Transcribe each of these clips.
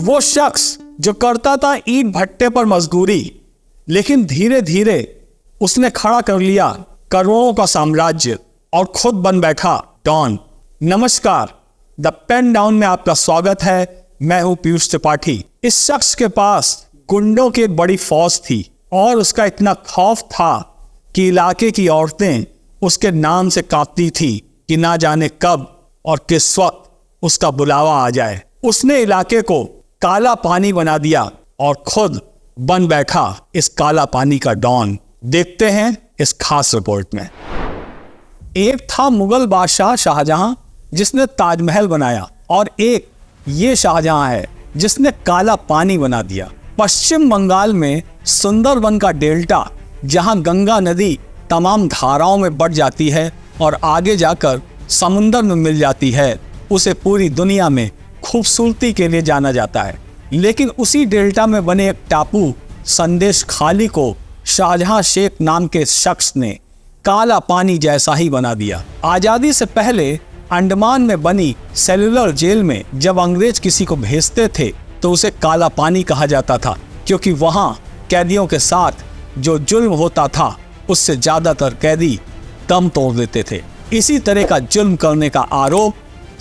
वो शख्स जो करता था ईंट भट्टे पर मजदूरी, लेकिन धीरे धीरे उसने खड़ा कर लिया करोड़ों का साम्राज्य और खुद बन बैठा डॉन। नमस्कार, द पेन डाउन में आपका स्वागत है। मैं हूं पीयूष त्रिपाठी। इस शख्स के पास गुंडों की एक बड़ी फौज थी और उसका इतना खौफ था कि इलाके की औरतें उसके नाम से कांपती थी कि ना जाने कब और किस वक्त उसका बुलावा आ जाए। उसने इलाके को काला पानी बना दिया और खुद बन बैठा इस काला पानी का डॉन। देखते हैं इस खास रिपोर्ट में। एक था मुगल बादशाह शाहजहां जिसने ताजमहल बनाया, और एक ये शाहजहां है जिसने काला पानी बना दिया। पश्चिम बंगाल में सुंदरबन का डेल्टा, जहां गंगा नदी तमाम धाराओं में बढ़ जाती है और आगे जाकर समुंदर में मिल जाती है, उसे पूरी दुनिया में खूबसूरती के लिए जाना जाता है। लेकिन उसी डेल्टा में बने एक टापू संदेश खाली को शाहजहां शेख नाम के शख्स ने काला पानी जैसा ही बना दिया। आज़ादी से पहले अंडमान में बनी सेलुलर जेल में जब अंग्रेज किसी को भेजते थे तो उसे काला पानी कहा जाता था, क्योंकि वहां कैदियों के साथ जो जुल्म होता था उससे ज्यादातर कैदी दम तोड़ देते थे। इसी तरह का जुल्म करने का आरोप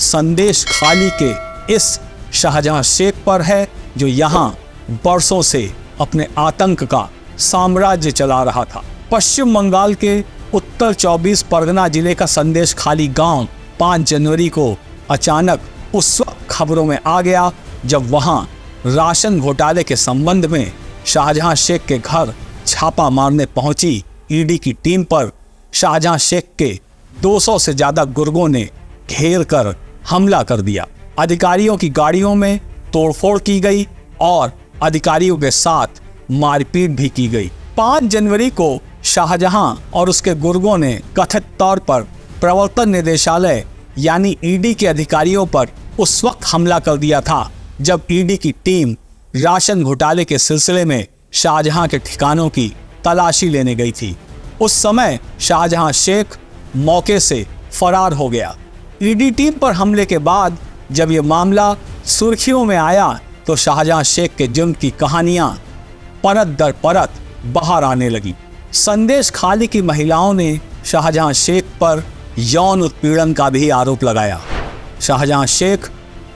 संदेश खाली के इस शाहजहां शेख पर है, जो यहाँ बरसों से अपने आतंक का साम्राज्य चला रहा था। पश्चिम बंगाल के उत्तर 24 परगना जिले का संदेश खाली गांव 5 जनवरी को अचानक उस वक्त खबरों में आ गया जब वहां राशन घोटाले के संबंध में शाहजहां शेख के घर छापा मारने पहुंची ईडी की टीम पर शाहजहां शेख के 200 से ज्यादा गुर्गों ने घेर कर हमला कर दिया। अधिकारियों की गाड़ियों में तोड़फोड़ की गई और अधिकारियों के साथ मारपीट भी की गई। 5 जनवरी को शाहजहां और उसके गुर्गों ने कथित तौर पर प्रवर्तन निदेशालय यानी ईडी के अधिकारियों पर उस वक्त हमला कर दिया था जब ईडी की टीम राशन घोटाले के सिलसिले में शाहजहां के ठिकानों की तलाशी लेने गई थी। उस समय शाहजहां शेख मौके से फरार हो गया। ईडी टीम पर हमले के बाद जब ये मामला सुर्खियों में आया तो शाहजहां शेख के जुर्म की कहानियां परत दर परत बाहर आने लगी। संदेश खाली की महिलाओं ने शाहजहां शेख पर यौन उत्पीड़न का भी आरोप लगाया। शाहजहां शेख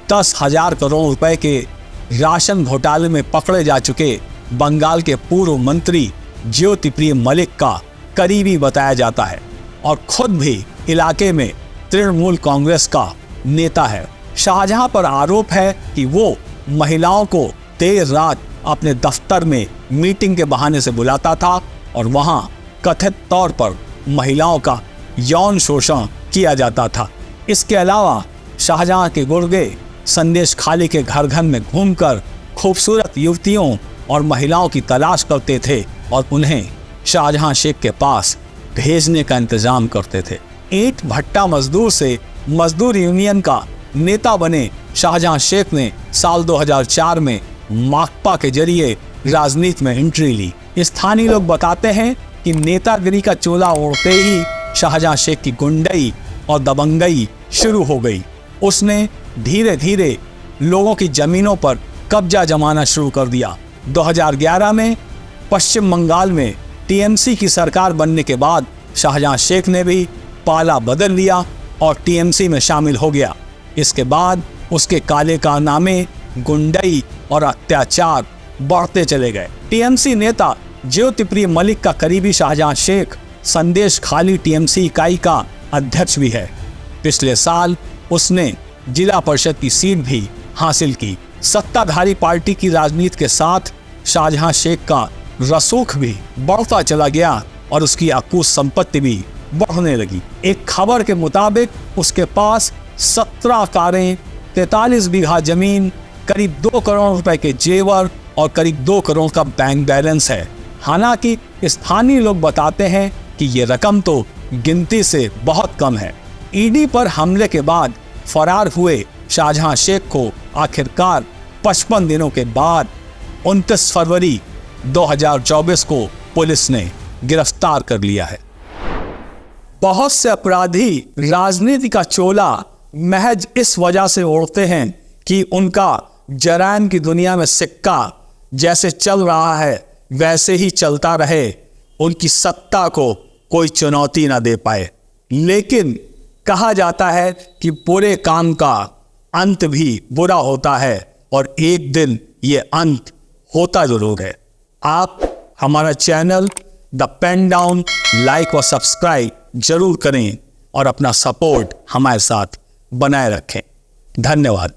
10,000 करोड़ रुपए के राशन घोटाले में पकड़े जा चुके बंगाल के पूर्व मंत्री ज्योतिप्रिय मलिक का करीबी बताया जाता है और खुद भी इलाके में तृणमूल कांग्रेस का नेता है। शाहजहां पर आरोप है कि वो महिलाओं को देर रात अपने दफ्तर में मीटिंग के बहाने से बुलाता था और वहां कथित तौर पर महिलाओं का यौन शोषण किया जाता था। इसके अलावा शाहजहां के गुर्गे संदेश खाली के घर घर में घूमकर खूबसूरत युवतियों और महिलाओं की तलाश करते थे और उन्हें शाहजहां शेख के पास भेजने का इंतजाम करते थे। ईंट भट्टा मजदूर से मजदूर यूनियन का नेता बने शाहजहां शेख ने साल 2004 में माकपा के जरिए राजनीति में एंट्री ली। स्थानीय लोग बताते हैं कि नेतागिरी का चोला ओढ़ते ही शाहजहां शेख की गुंडई और दबंगई शुरू हो गई। उसने धीरे धीरे लोगों की जमीनों पर कब्जा जमाना शुरू कर दिया। 2011 में पश्चिम बंगाल में टीएमसी की सरकार बनने के बाद शाहजहां शेख ने भी पाला बदल लिया और टीएमसी में शामिल हो गया। इसके बाद उसके काले कारनामे, गुंडई और अत्याचार बढ़ते चले गए। टीएमसी नेता ज्योतिप्रिय मलिक का करीबी शाहजहां शेख संदेश खाली टीएमसी इकाई का अध्यक्ष भी है। पिछले साल उसने जिला परिषद की सीट भी हासिल की। सत्ताधारी पार्टी की राजनीति के साथ शाहजहां शेख का रसूख भी बढ़ता चला गया और उसकी अकूत संपत्ति भी बढ़ने लगी। एक खबर के मुताबिक उसके पास 17 कारें, 43 बीघा जमीन, करीब 2 करोड़ रुपए के जेवर और करीब 2 करोड़ का बैंक बैलेंस है। हालांकि स्थानीय लोग बताते हैं कि ये रकम तो गिनती से बहुत कम है। ईडी पर हमले के बाद फरार हुए शाहजहां शेख को आखिरकार 55 दिनों के बाद 29 फरवरी 2024 को पुलिस ने गिरफ्तार कर लिया है। बहुत से अपराधी राजनीति का चोला महज इस वजह से ओढ़ते हैं कि उनका जरान की दुनिया में सिक्का जैसे चल रहा है वैसे ही चलता रहे, उनकी सत्ता को कोई चुनौती ना दे पाए। लेकिन कहा जाता है कि बुरे काम का अंत भी बुरा होता है और एक दिन ये अंत होता जरूर है। आप हमारा channel the pen down like और सब्सक्राइब जरूर करें और अपना सपोर्ट हमारे साथ बनाए रखें। धन्यवाद।